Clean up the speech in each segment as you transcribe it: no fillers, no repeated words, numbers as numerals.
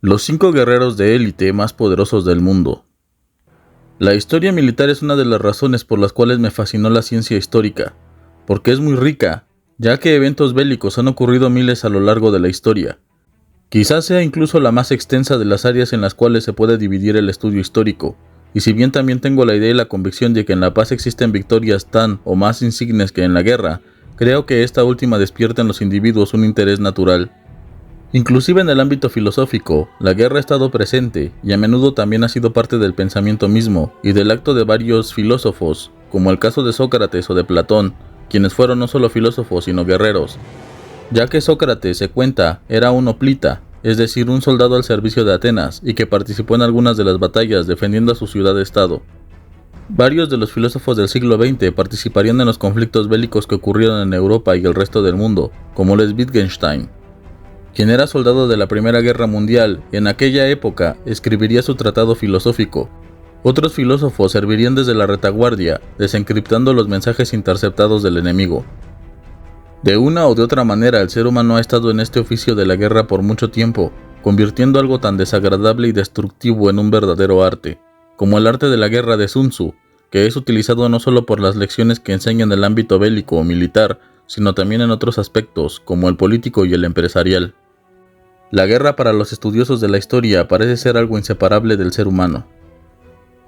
Los 5 guerreros de élite más poderosos del mundo. La historia militar es una de las razones por las cuales me fascinó la ciencia histórica, porque es muy rica, ya que eventos bélicos han ocurrido miles a lo largo de la historia. Quizás sea incluso la más extensa de las áreas en las cuales se puede dividir el estudio histórico, y si bien también tengo la idea y la convicción de que en la paz existen victorias tan o más insignes que en la guerra, creo que esta última despierta en los individuos un interés natural. Inclusive en el ámbito filosófico, la guerra ha estado presente y a menudo también ha sido parte del pensamiento mismo y del acto de varios filósofos, como el caso de Sócrates o de Platón, quienes fueron no solo filósofos sino guerreros. Ya que Sócrates, se cuenta, era un hoplita, es decir, un soldado al servicio de Atenas y que participó en algunas de las batallas defendiendo a su ciudad-estado. Varios de los filósofos del siglo XX participarían en los conflictos bélicos que ocurrieron en Europa y el resto del mundo, como es Wittgenstein, quien era soldado de la Primera Guerra Mundial y en aquella época escribiría su tratado filosófico. Otros filósofos servirían desde la retaguardia, desencriptando los mensajes interceptados del enemigo. De una o de otra manera, el ser humano ha estado en este oficio de la guerra por mucho tiempo, convirtiendo algo tan desagradable y destructivo en un verdadero arte, como el arte de la guerra de Sun Tzu, que es utilizado no solo por las lecciones que enseña en el ámbito bélico o militar, sino también en otros aspectos, como el político y el empresarial. La guerra para los estudiosos de la historia parece ser algo inseparable del ser humano.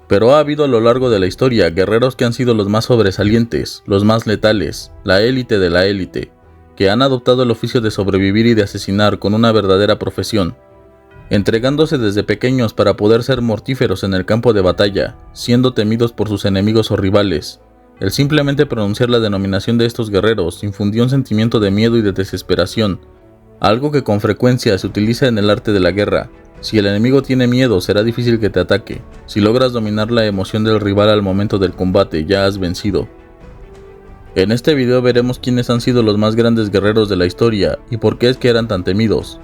Pero ha habido a lo largo de la historia guerreros que han sido los más sobresalientes, los más letales, la élite de la élite, que han adoptado el oficio de sobrevivir y de asesinar con una verdadera profesión, entregándose desde pequeños para poder ser mortíferos en el campo de batalla, siendo temidos por sus enemigos o rivales. El simplemente pronunciar la denominación de estos guerreros infundió un sentimiento de miedo y de desesperación, algo que con frecuencia se utiliza en el arte de la guerra. Si el enemigo tiene miedo, será difícil que te ataque. Si logras dominar la emoción del rival al momento del combate, ya has vencido. En este video veremos quiénes han sido los más grandes guerreros de la historia y por qué es que eran tan temidos.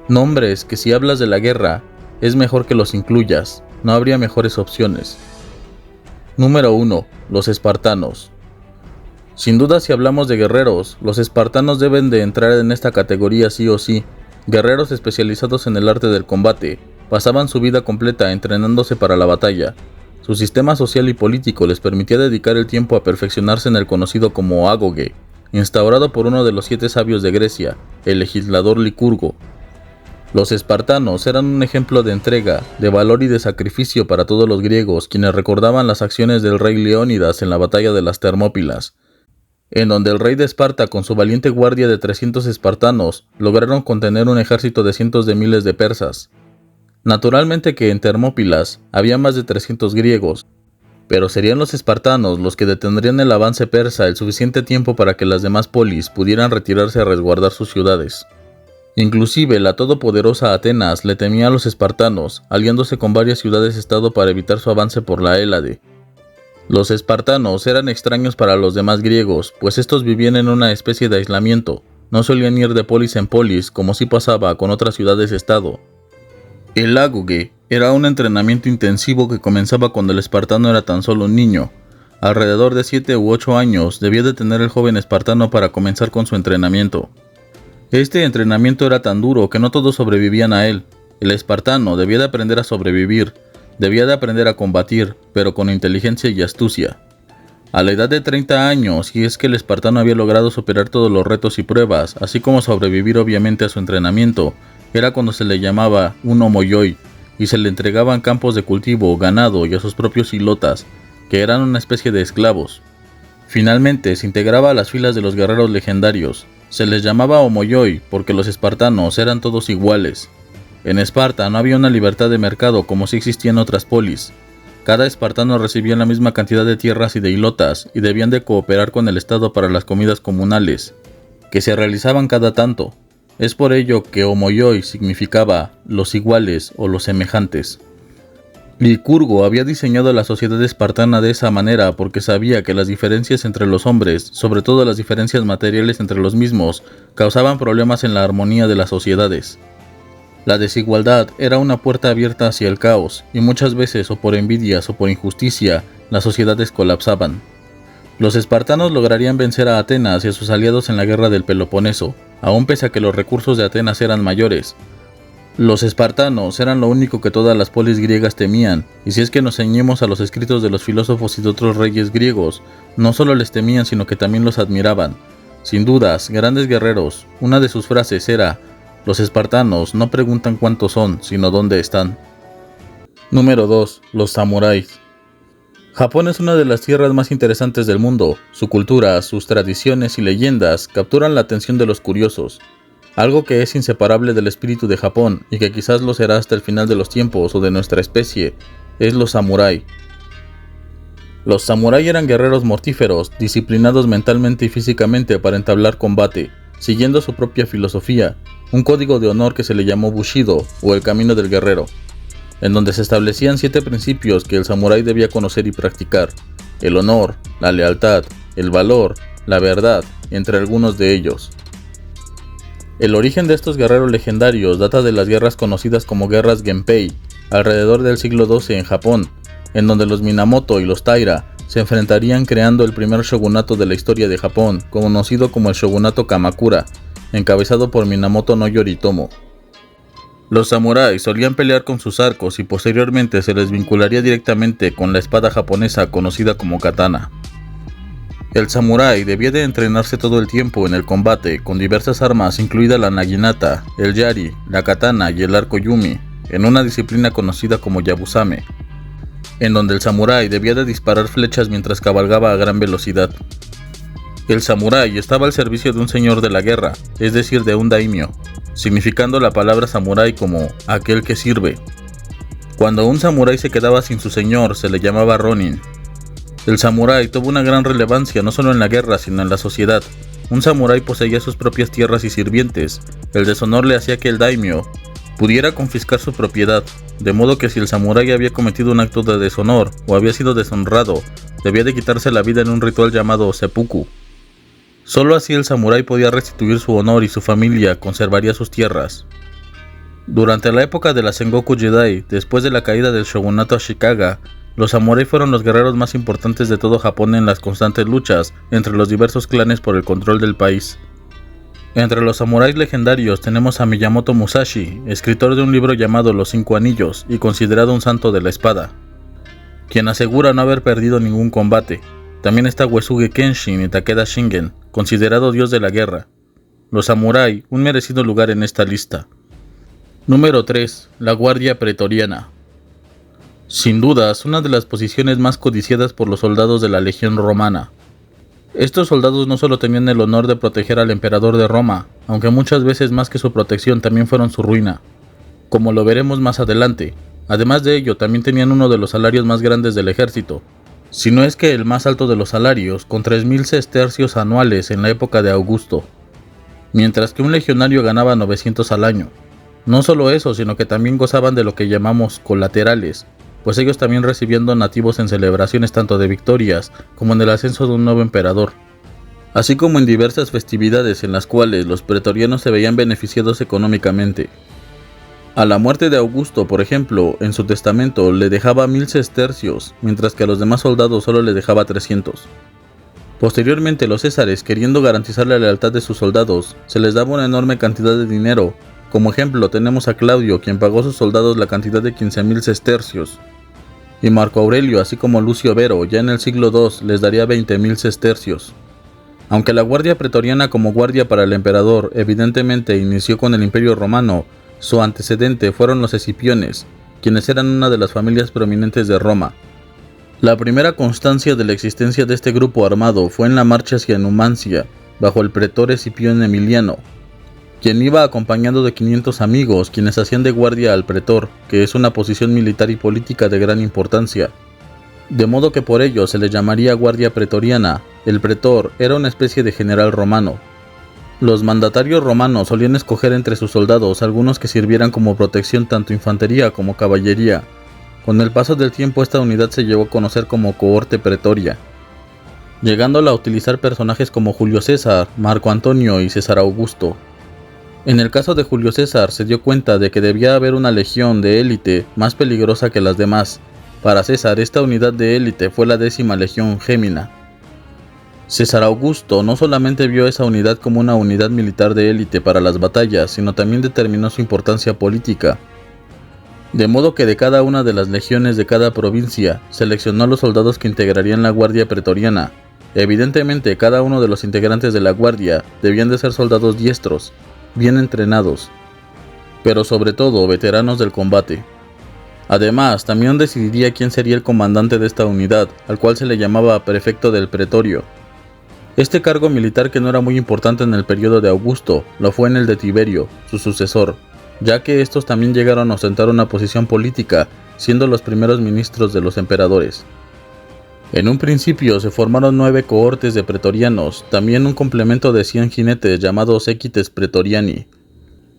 Nombres que si hablas de la guerra, es mejor que los incluyas, no habría mejores opciones. Número 1. Los espartanos. Sin duda, si hablamos de guerreros, los espartanos deben de entrar en esta categoría sí o sí. Guerreros especializados en el arte del combate, pasaban su vida completa entrenándose para la batalla. Su sistema social y político les permitía dedicar el tiempo a perfeccionarse en el conocido como ágoge, instaurado por uno de los 7 sabios de Grecia, el legislador Licurgo. Los espartanos eran un ejemplo de entrega, de valor y de sacrificio para todos los griegos, quienes recordaban las acciones del rey Leónidas en la batalla de las Termópilas, en donde el rey de Esparta con su valiente guardia de 300 espartanos lograron contener un ejército de cientos de miles de persas. Naturalmente que en Termópilas había más de 300 griegos, pero serían los espartanos los que detendrían el avance persa el suficiente tiempo para que las demás polis pudieran retirarse a resguardar sus ciudades. Inclusive la todopoderosa Atenas le temía a los espartanos, aliándose con varias ciudades-estado para evitar su avance por la Hélade. Los espartanos eran extraños para los demás griegos, pues estos vivían en una especie de aislamiento, no solían ir de polis en polis como sí pasaba con otras ciudades-estado. El ágoge era un entrenamiento intensivo que comenzaba cuando el espartano era tan solo un niño. Alrededor de 7 u 8 años debía de tener el joven espartano para comenzar con su entrenamiento. Este entrenamiento era tan duro que no todos sobrevivían a él. El espartano debía de aprender a sobrevivir, debía de aprender a combatir, pero con inteligencia y astucia. A la edad de 30 años, y es que el espartano había logrado superar todos los retos y pruebas, así como sobrevivir obviamente a su entrenamiento, era cuando se le llamaba un homoioi, y se le entregaban campos de cultivo, ganado y a sus propios hilotas, que eran una especie de esclavos. Finalmente se integraba a las filas de los guerreros legendarios. Se les llamaba homoioi porque los espartanos eran todos iguales. En Esparta no había una libertad de mercado como si existía en otras polis. Cada espartano recibía la misma cantidad de tierras y de hilotas y debían de cooperar con el Estado para las comidas comunales, que se realizaban cada tanto. Es por ello que homoioi significaba los iguales o los semejantes. Licurgo había diseñado la sociedad espartana de esa manera porque sabía que las diferencias entre los hombres, sobre todo las diferencias materiales entre los mismos, causaban problemas en la armonía de las sociedades. La desigualdad era una puerta abierta hacia el caos, y muchas veces o por envidias o por injusticia, las sociedades colapsaban. Los espartanos lograrían vencer a Atenas y a sus aliados en la guerra del Peloponeso, aun pese a que los recursos de Atenas eran mayores. Los espartanos eran lo único que todas las polis griegas temían, y si es que nos ceñimos a los escritos de los filósofos y de otros reyes griegos, no solo les temían sino que también los admiraban. Sin dudas, grandes guerreros. Una de sus frases era: los espartanos no preguntan cuántos son, sino dónde están. Número 2. Los samuráis. Japón es una de las tierras más interesantes del mundo. Su cultura, sus tradiciones y leyendas capturan la atención de los curiosos. Algo que es inseparable del espíritu de Japón, y que quizás lo será hasta el final de los tiempos o de nuestra especie, es los samurái. Los samurái eran guerreros mortíferos, disciplinados mentalmente y físicamente para entablar combate, siguiendo su propia filosofía, un código de honor que se le llamó Bushido, o el camino del guerrero, en donde se establecían 7 principios que el samurái debía conocer y practicar: el honor, la lealtad, el valor, la verdad, entre algunos de ellos. El origen de estos guerreros legendarios data de las guerras conocidas como guerras Genpei, alrededor del siglo XII en Japón, en donde los Minamoto y los Taira se enfrentarían creando el primer shogunato de la historia de Japón, conocido como el shogunato Kamakura, encabezado por Minamoto no Yoritomo. Los samuráis solían pelear con sus arcos y posteriormente se les vincularía directamente con la espada japonesa conocida como katana. El samurái debía de entrenarse todo el tiempo en el combate con diversas armas, incluida la naginata, el yari, la katana y el arco yumi, en una disciplina conocida como yabusame, en donde el samurái debía de disparar flechas mientras cabalgaba a gran velocidad. El samurái estaba al servicio de un señor de la guerra, es decir, de un daimyo, significando la palabra samurái como aquel que sirve. Cuando un samurái se quedaba sin su señor, se le llamaba ronin. El samurái tuvo una gran relevancia no solo en la guerra, sino en la sociedad. Un samurái poseía sus propias tierras y sirvientes. El deshonor le hacía que el daimyo pudiera confiscar su propiedad, de modo que si el samurái había cometido un acto de deshonor o había sido deshonrado, debía de quitarse la vida en un ritual llamado seppuku. Solo así el samurái podía restituir su honor y su familia conservaría sus tierras. Durante la época de la Sengoku Jidai, después de la caída del shogunato Ashikaga, los samurái fueron los guerreros más importantes de todo Japón en las constantes luchas entre los diversos clanes por el control del país. Entre los samuráis legendarios tenemos a Miyamoto Musashi, escritor de un libro llamado Los 5 Anillos y considerado un santo de la espada, quien asegura no haber perdido ningún combate. También está Uesugi Kenshin y Takeda Shingen, considerado dios de la guerra. Los samurái, un merecido lugar en esta lista. Número 3. La Guardia Pretoriana. Sin dudas, una de las posiciones más codiciadas por los soldados de la Legión Romana. Estos soldados no solo tenían el honor de proteger al emperador de Roma, aunque muchas veces más que su protección también fueron su ruina, como lo veremos más adelante. Además de ello, también tenían uno de los salarios más grandes del ejército, si no es que el más alto de los salarios, con 3.000 sestercios anuales en la época de Augusto, mientras que un legionario ganaba 900 al año. No solo eso, sino que también gozaban de lo que llamamos colaterales, pues ellos también recibían donativos en celebraciones tanto de victorias como en el ascenso de un nuevo emperador, así como en diversas festividades en las cuales los pretorianos se veían beneficiados económicamente. A la muerte de Augusto, por ejemplo, en su testamento le dejaba 1.000 sestercios, mientras que a los demás soldados solo le dejaba 300. Posteriormente, los césares, queriendo garantizar la lealtad de sus soldados, se les daba una enorme cantidad de dinero. Como ejemplo, tenemos a Claudio, quien pagó a sus soldados la cantidad de 15.000 sestercios, y Marco Aurelio, así como Lucio Vero, ya en el siglo II, les daría 20.000 sestercios. Aunque la guardia pretoriana como guardia para el emperador evidentemente inició con el Imperio Romano, su antecedente fueron los Escipiones, quienes eran una de las familias prominentes de Roma. La primera constancia de la existencia de este grupo armado fue en la marcha hacia Numancia, bajo el pretor Escipión Emiliano, quien iba acompañado de 500 amigos, quienes hacían de guardia al pretor, que es una posición militar y política de gran importancia. De modo que por ello se le llamaría guardia pretoriana. El pretor era una especie de general romano. Los mandatarios romanos solían escoger entre sus soldados algunos que sirvieran como protección tanto infantería como caballería. Con el paso del tiempo esta unidad se llegó a conocer como cohorte pretoria, llegándola a utilizar personajes como Julio César, Marco Antonio y César Augusto. En el caso de Julio César se dio cuenta de que debía haber una legión de élite más peligrosa que las demás. Para César esta unidad de élite fue la 10ª Legión Gémina. César Augusto no solamente vio esa unidad como una unidad militar de élite para las batallas, sino también determinó su importancia política. De modo que de cada una de las legiones de cada provincia, seleccionó a los soldados que integrarían la guardia pretoriana. Evidentemente, cada uno de los integrantes de la guardia debían de ser soldados diestros, bien entrenados, pero sobre todo veteranos del combate. Además, también decidiría quién sería el comandante de esta unidad, al cual se le llamaba prefecto del pretorio. Este cargo militar, que no era muy importante en el periodo de Augusto, lo fue en el de Tiberio, su sucesor, ya que estos también llegaron a ostentar una posición política, siendo los primeros ministros de los emperadores. En un principio se formaron 9 cohortes de pretorianos, también un complemento de 100 jinetes llamados equites pretoriani.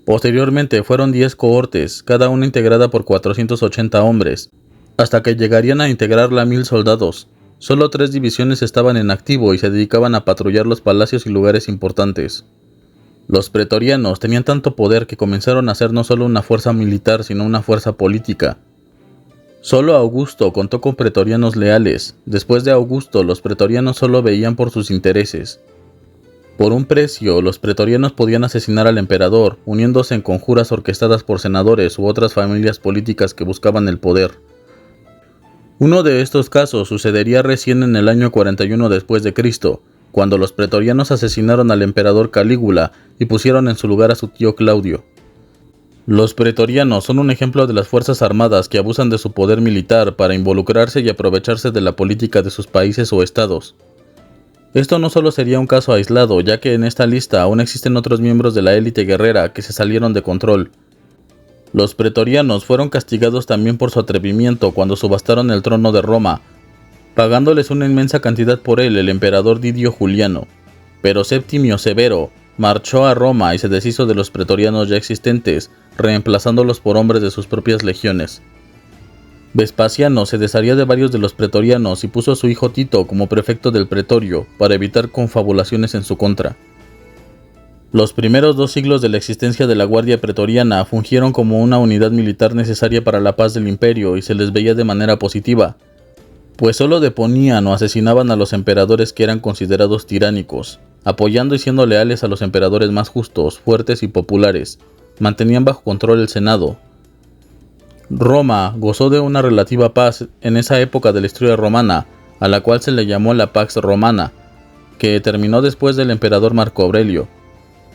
Posteriormente fueron 10 cohortes, cada una integrada por 480 hombres, hasta que llegarían a integrarla 1000 soldados. Solo 3 divisiones estaban en activo y se dedicaban a patrullar los palacios y lugares importantes. Los pretorianos tenían tanto poder que comenzaron a ser no solo una fuerza militar, sino una fuerza política. Solo Augusto contó con pretorianos leales. Después de Augusto, los pretorianos solo veían por sus intereses. Por un precio, los pretorianos podían asesinar al emperador, uniéndose en conjuras orquestadas por senadores u otras familias políticas que buscaban el poder. Uno de estos casos sucedería recién en el año 41 después de Cristo, cuando los pretorianos asesinaron al emperador Calígula y pusieron en su lugar a su tío Claudio. Los pretorianos son un ejemplo de las fuerzas armadas que abusan de su poder militar para involucrarse y aprovecharse de la política de sus países o estados. Esto no solo sería un caso aislado, ya que en esta lista aún existen otros miembros de la élite guerrera que se salieron de control. Los pretorianos fueron castigados también por su atrevimiento cuando subastaron el trono de Roma, pagándoles una inmensa cantidad por él el emperador Didio Juliano. Pero Septimio Severo marchó a Roma y se deshizo de los pretorianos ya existentes, reemplazándolos por hombres de sus propias legiones. Vespasiano se desharía de varios de los pretorianos y puso a su hijo Tito como prefecto del pretorio para evitar confabulaciones en su contra. Los primeros 2 siglos de la existencia de la Guardia Pretoriana fungieron como una unidad militar necesaria para la paz del imperio y se les veía de manera positiva, pues solo deponían o asesinaban a los emperadores que eran considerados tiránicos, apoyando y siendo leales a los emperadores más justos, fuertes y populares. Mantenían bajo control el Senado. Roma gozó de una relativa paz en esa época de la historia romana, a la cual se le llamó la Pax Romana, que terminó después del emperador Marco Aurelio,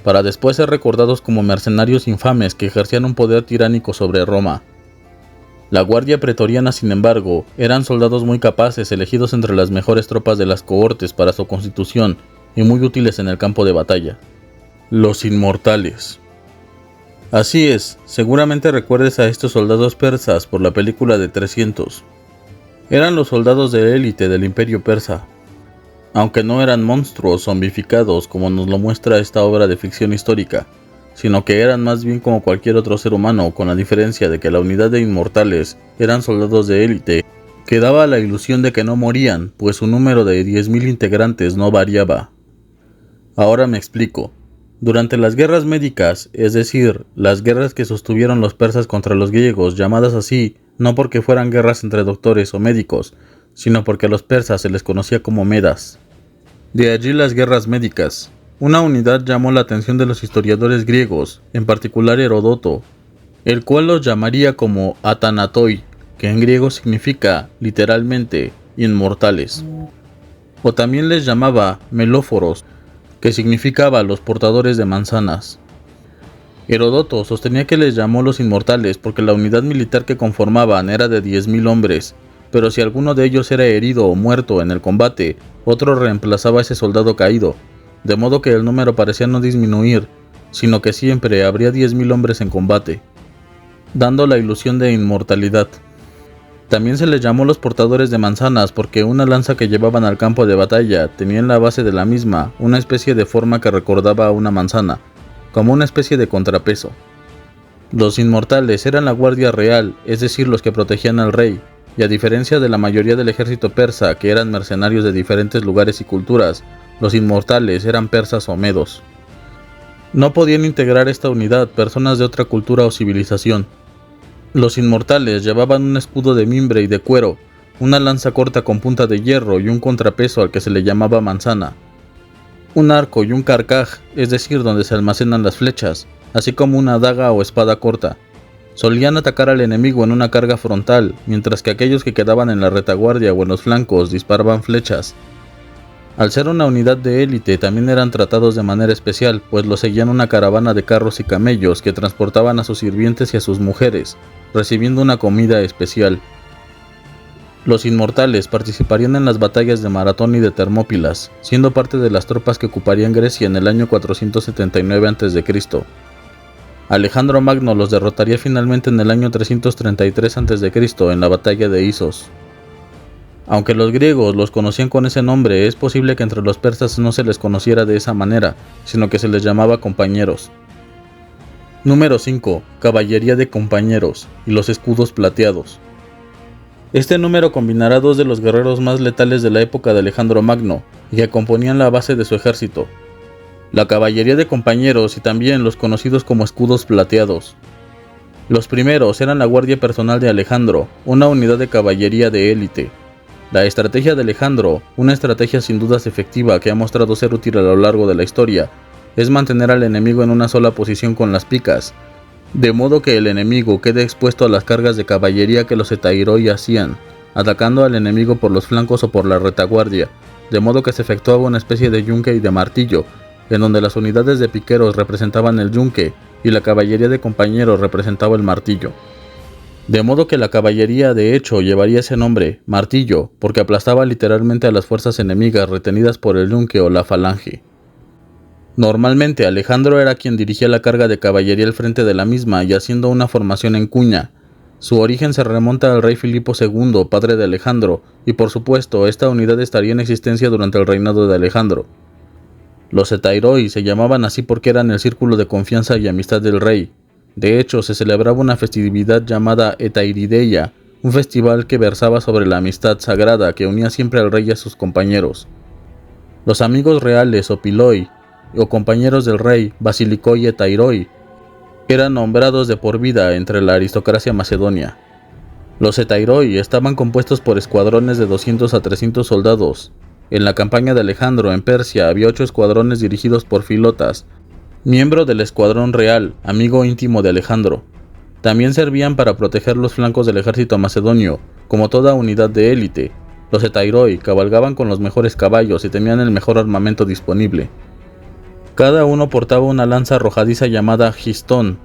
para después ser recordados como mercenarios infames que ejercían un poder tiránico sobre Roma. La guardia pretoriana, sin embargo, eran soldados muy capaces, elegidos entre las mejores tropas de las cohortes para su constitución y muy útiles en el campo de batalla. Los inmortales. Así es, seguramente recuerdes a estos soldados persas por la película de 300. Eran los soldados de élite del imperio persa. Aunque no eran monstruos zombificados como nos lo muestra esta obra de ficción histórica, sino que eran más bien como cualquier otro ser humano, con la diferencia de que la unidad de inmortales eran soldados de élite, que daba la ilusión de que no morían, pues su número de 10.000 integrantes no variaba. Ahora me explico. Durante las guerras médicas, es decir, las guerras que sostuvieron los persas contra los griegos, llamadas así no porque fueran guerras entre doctores o médicos, sino porque a los persas se les conocía como medas. De allí las guerras médicas. Una unidad llamó la atención de los historiadores griegos, en particular Heródoto, el cual los llamaría como Athanatoi, que en griego significa, literalmente, inmortales. O también les llamaba Melóforos, que significaba los portadores de manzanas. Heródoto sostenía que les llamó los inmortales porque la unidad militar que conformaban era de 10.000 hombres, pero si alguno de ellos era herido o muerto en el combate, otro reemplazaba a ese soldado caído, de modo que el número parecía no disminuir, sino que siempre habría 10.000 hombres en combate, dando la ilusión de inmortalidad. También se les llamó los portadores de manzanas porque una lanza que llevaban al campo de batalla tenía en la base de la misma una especie de forma que recordaba a una manzana, como una especie de contrapeso. Los inmortales eran la guardia real, es decir, los que protegían al rey, y a diferencia de la mayoría del ejército persa, que eran mercenarios de diferentes lugares y culturas, los inmortales eran persas o medos. No podían integrar esta unidad personas de otra cultura o civilización. Los inmortales llevaban un escudo de mimbre y de cuero, una lanza corta con punta de hierro y un contrapeso al que se le llamaba manzana, un arco y un carcaj, es decir, donde se almacenan las flechas, así como una daga o espada corta. Solían atacar al enemigo en una carga frontal, mientras que aquellos que quedaban en la retaguardia o en los flancos disparaban flechas. Al ser una unidad de élite, también eran tratados de manera especial, pues los seguían una caravana de carros y camellos que transportaban a sus sirvientes y a sus mujeres, recibiendo una comida especial. Los inmortales participarían en las batallas de Maratón y de Termópilas, siendo parte de las tropas que ocuparían Grecia en el año 479 a.C. Alejandro Magno los derrotaría finalmente en el año 333 a.C. en la batalla de Isos. Aunque los griegos los conocían con ese nombre, es posible que entre los persas no se les conociera de esa manera, sino que se les llamaba compañeros. Número 5. Caballería de compañeros y los escudos plateados. Este número combinará dos de los guerreros más letales de la época de Alejandro Magno, y que componían la base de su ejército: la caballería de compañeros y también los conocidos como escudos plateados. Los primeros eran la guardia personal de Alejandro, una unidad de caballería de élite. La estrategia de Alejandro, una estrategia sin dudas efectiva que ha mostrado ser útil a lo largo de la historia, es mantener al enemigo en una sola posición con las picas, de modo que el enemigo quede expuesto a las cargas de caballería que los etairoi hacían, atacando al enemigo por los flancos o por la retaguardia, de modo que se efectuaba una especie de yunque y de martillo, en donde las unidades de piqueros representaban el yunque y la caballería de compañeros representaba el martillo. De modo que la caballería de hecho llevaría ese nombre, martillo, porque aplastaba literalmente a las fuerzas enemigas retenidas por el yunque o la falange. Normalmente Alejandro era quien dirigía la carga de caballería al frente de la misma y haciendo una formación en cuña. Su origen se remonta al rey Filipo II, padre de Alejandro, y por supuesto esta unidad estaría en existencia durante el reinado de Alejandro. Los etairoi se llamaban así porque eran el círculo de confianza y amistad del rey. De hecho, se celebraba una festividad llamada Etairideia, un festival que versaba sobre la amistad sagrada que unía siempre al rey y a sus compañeros. Los amigos reales o piloi, o compañeros del rey, basilikoi etairoi, eran nombrados de por vida entre la aristocracia macedonia. Los etairoi estaban compuestos por escuadrones de 200 a 300 soldados. En la campaña de Alejandro en Persia había 8 escuadrones dirigidos por Filotas, miembro del escuadrón real, amigo íntimo de Alejandro. También servían para proteger los flancos del ejército macedonio, como toda unidad de élite. Los etairoi cabalgaban con los mejores caballos y tenían el mejor armamento disponible. Cada uno portaba una lanza arrojadiza llamada gistón,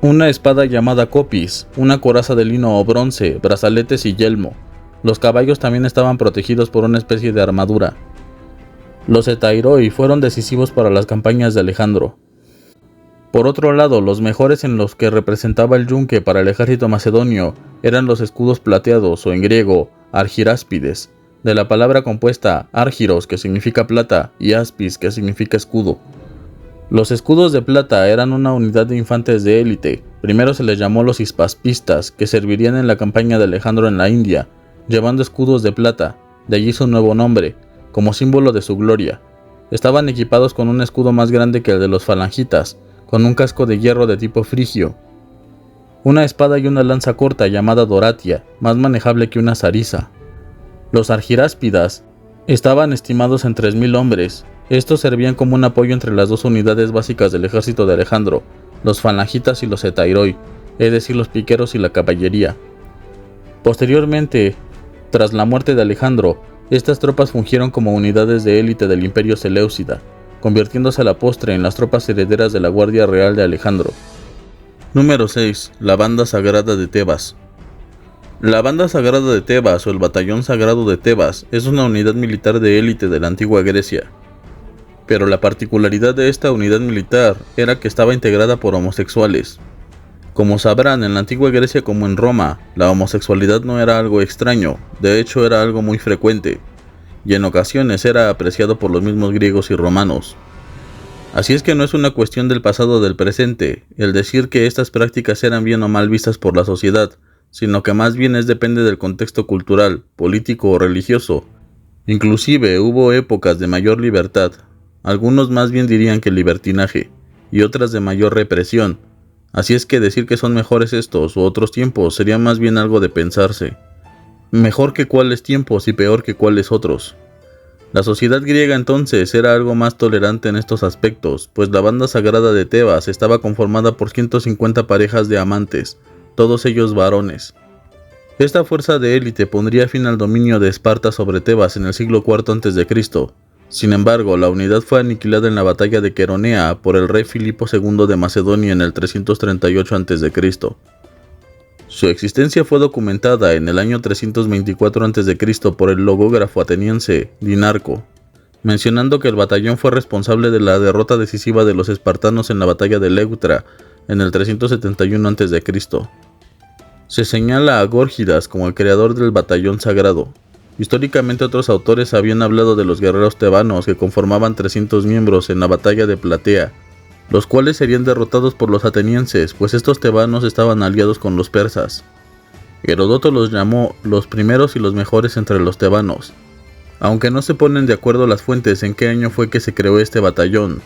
una espada llamada copis, una coraza de lino o bronce, brazaletes y yelmo. Los caballos también estaban protegidos por una especie de armadura. Los etairoi fueron decisivos para las campañas de Alejandro. Por otro lado, los mejores en los que representaba el yunque para el ejército macedonio eran los escudos plateados, o en griego, argiráspides, de la palabra compuesta argiros, que significa plata, y aspis, que significa escudo. Los escudos de plata eran una unidad de infantes de élite. Primero se les llamó los hispaspistas, que servirían en la campaña de Alejandro en la India, llevando escudos de plata, de allí su nuevo nombre, como símbolo de su gloria. Estaban equipados con un escudo más grande que el de los falangitas, con un casco de hierro de tipo frigio, una espada y una lanza corta llamada doratia, más manejable que una sarisa. Los argiráspidas estaban estimados en 3000 hombres. Estos servían como un apoyo entre las dos unidades básicas del ejército de Alejandro, los falangitas y los etairoi, es decir, los piqueros y la caballería. Posteriormente, tras la muerte de Alejandro, estas tropas fungieron como unidades de élite del imperio seleucida, convirtiéndose a la postre en las tropas herederas de la Guardia Real de Alejandro. Número 6. La Banda Sagrada de Tebas. La Banda Sagrada de Tebas o el Batallón Sagrado de Tebas es una unidad militar de élite de la antigua Grecia. Pero la particularidad de esta unidad militar era que estaba integrada por homosexuales. Como sabrán, en la antigua Grecia como en Roma, la homosexualidad no era algo extraño, de hecho era algo muy frecuente, y en ocasiones era apreciado por los mismos griegos y romanos. Así es que no es una cuestión del pasado o del presente, el decir que estas prácticas eran bien o mal vistas por la sociedad, sino que más bien depende del contexto cultural, político o religioso. Inclusive hubo épocas de mayor libertad, algunos más bien dirían que libertinaje, y otras de mayor represión. Así es que decir que son mejores estos u otros tiempos sería más bien algo de pensarse. Mejor que cuáles tiempos y peor que cuáles otros. La sociedad griega entonces era algo más tolerante en estos aspectos, pues la banda sagrada de Tebas estaba conformada por 150 parejas de amantes, todos ellos varones. Esta fuerza de élite pondría fin al dominio de Esparta sobre Tebas en el siglo IV a.C. Sin embargo, la unidad fue aniquilada en la batalla de Queronea por el rey Filipo II de Macedonia en el 338 a.C. Su existencia fue documentada en el año 324 a.C. por el logógrafo ateniense Dinarco, mencionando que el batallón fue responsable de la derrota decisiva de los espartanos en la batalla de Leuctra en el 371 a.C. Se señala a Górgidas como el creador del batallón sagrado. Históricamente otros autores habían hablado de los guerreros tebanos que conformaban 300 miembros en la batalla de Platea, los cuales serían derrotados por los atenienses, pues estos tebanos estaban aliados con los persas. Heródoto los llamó los primeros y los mejores entre los tebanos, aunque no se ponen de acuerdo las fuentes en qué año fue que se creó este batallón.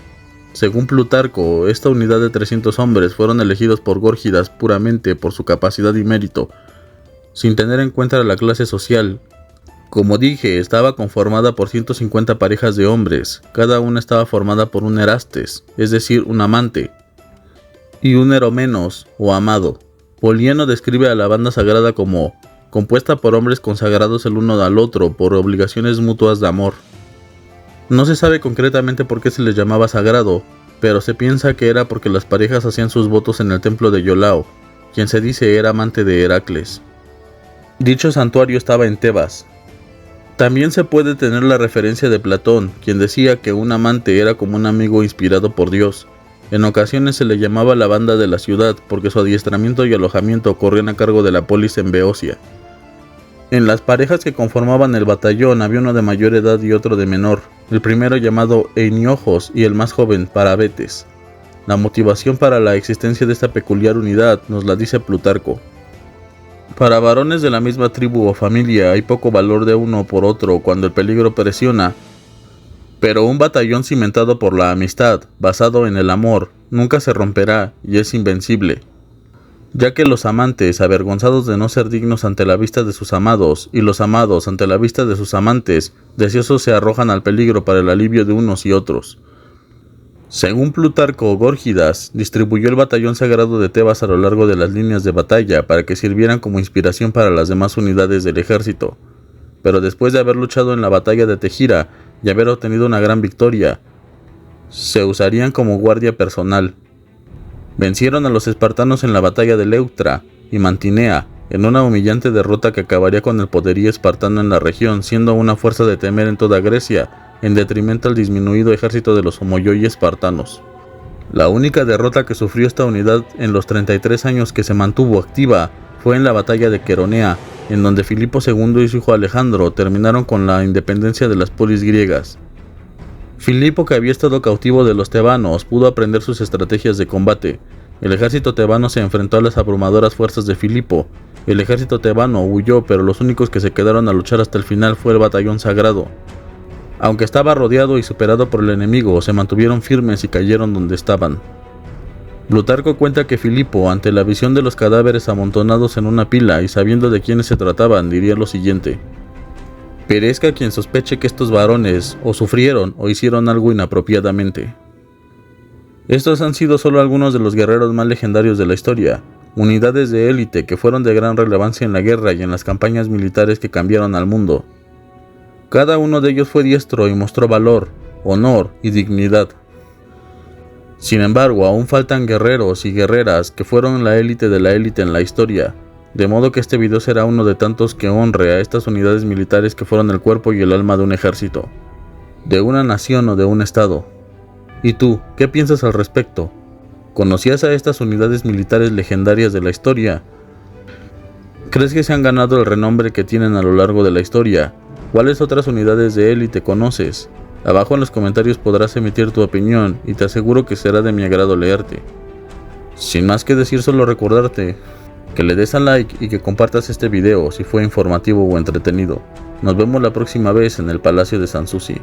Según Plutarco, esta unidad de 300 hombres fueron elegidos por Górgidas puramente por su capacidad y mérito, sin tener en cuenta la clase social. Como dije, estaba conformada por 150 parejas de hombres, cada una estaba formada por un erastes, es decir, un amante, y un eromenos, o amado. Poliano describe a la banda sagrada como compuesta por hombres consagrados el uno al otro por obligaciones mutuas de amor. No se sabe concretamente por qué se les llamaba sagrado, pero se piensa que era porque las parejas hacían sus votos en el templo de Iolao, quien se dice era amante de Heracles. Dicho santuario estaba en Tebas. También se puede tener la referencia de Platón, quien decía que un amante era como un amigo inspirado por Dios. En ocasiones se le llamaba la banda de la ciudad porque su adiestramiento y alojamiento corrían a cargo de la polis en Beocia. En las parejas que conformaban el batallón había uno de mayor edad y otro de menor, el primero llamado Einiojos y el más joven Parabetes. La motivación para la existencia de esta peculiar unidad nos la dice Plutarco. Para varones de la misma tribu o familia hay poco valor de uno por otro cuando el peligro presiona, pero un batallón cimentado por la amistad, basado en el amor, nunca se romperá y es invencible, ya que los amantes, avergonzados de no ser dignos ante la vista de sus amados, y los amados ante la vista de sus amantes, deseosos se arrojan al peligro para el alivio de unos y otros. Según Plutarco, Górgidas distribuyó el batallón sagrado de Tebas a lo largo de las líneas de batalla para que sirvieran como inspiración para las demás unidades del ejército. Pero después de haber luchado en la batalla de Tegira y haber obtenido una gran victoria, se usarían como guardia personal. Vencieron a los espartanos en la batalla de Leuctra y Mantinea, en una humillante derrota que acabaría con el poderío espartano en la región, siendo una fuerza de temer en toda Grecia, en detrimento al disminuido ejército de los homoyoi espartanos. La única derrota que sufrió esta unidad en los 33 años que se mantuvo activa fue en la batalla de Queronea, en donde Filipo II y su hijo Alejandro terminaron con la independencia de las polis griegas. Filipo, que había estado cautivo de los tebanos, pudo aprender sus estrategias de combate. El ejército tebano se enfrentó a las abrumadoras fuerzas de Filipo. El ejército tebano huyó, pero los únicos que se quedaron a luchar hasta el final fue el batallón sagrado. Aunque estaba rodeado y superado por el enemigo, se mantuvieron firmes y cayeron donde estaban. Plutarco cuenta que Filipo, ante la visión de los cadáveres amontonados en una pila y sabiendo de quiénes se trataban, diría lo siguiente: perezca quien sospeche que estos varones o sufrieron o hicieron algo inapropiadamente. Estos han sido solo algunos de los guerreros más legendarios de la historia, unidades de élite que fueron de gran relevancia en la guerra y en las campañas militares que cambiaron al mundo. Cada uno de ellos fue diestro y mostró valor, honor y dignidad. Sin embargo, aún faltan guerreros y guerreras que fueron la élite de la élite en la historia, de modo que este video será uno de tantos que honre a estas unidades militares que fueron el cuerpo y el alma de un ejército, de una nación o de un estado. ¿Y tú, qué piensas al respecto? ¿Conocías a estas unidades militares legendarias de la historia? ¿Crees que se han ganado el renombre que tienen a lo largo de la historia? ¿Cuáles otras unidades de élite conoces? Abajo en los comentarios podrás emitir tu opinión y te aseguro que será de mi agrado leerte. Sin más que decir, solo recordarte que le des a like y que compartas este video si fue informativo o entretenido. Nos vemos la próxima vez en el Palacio de Sanssouci.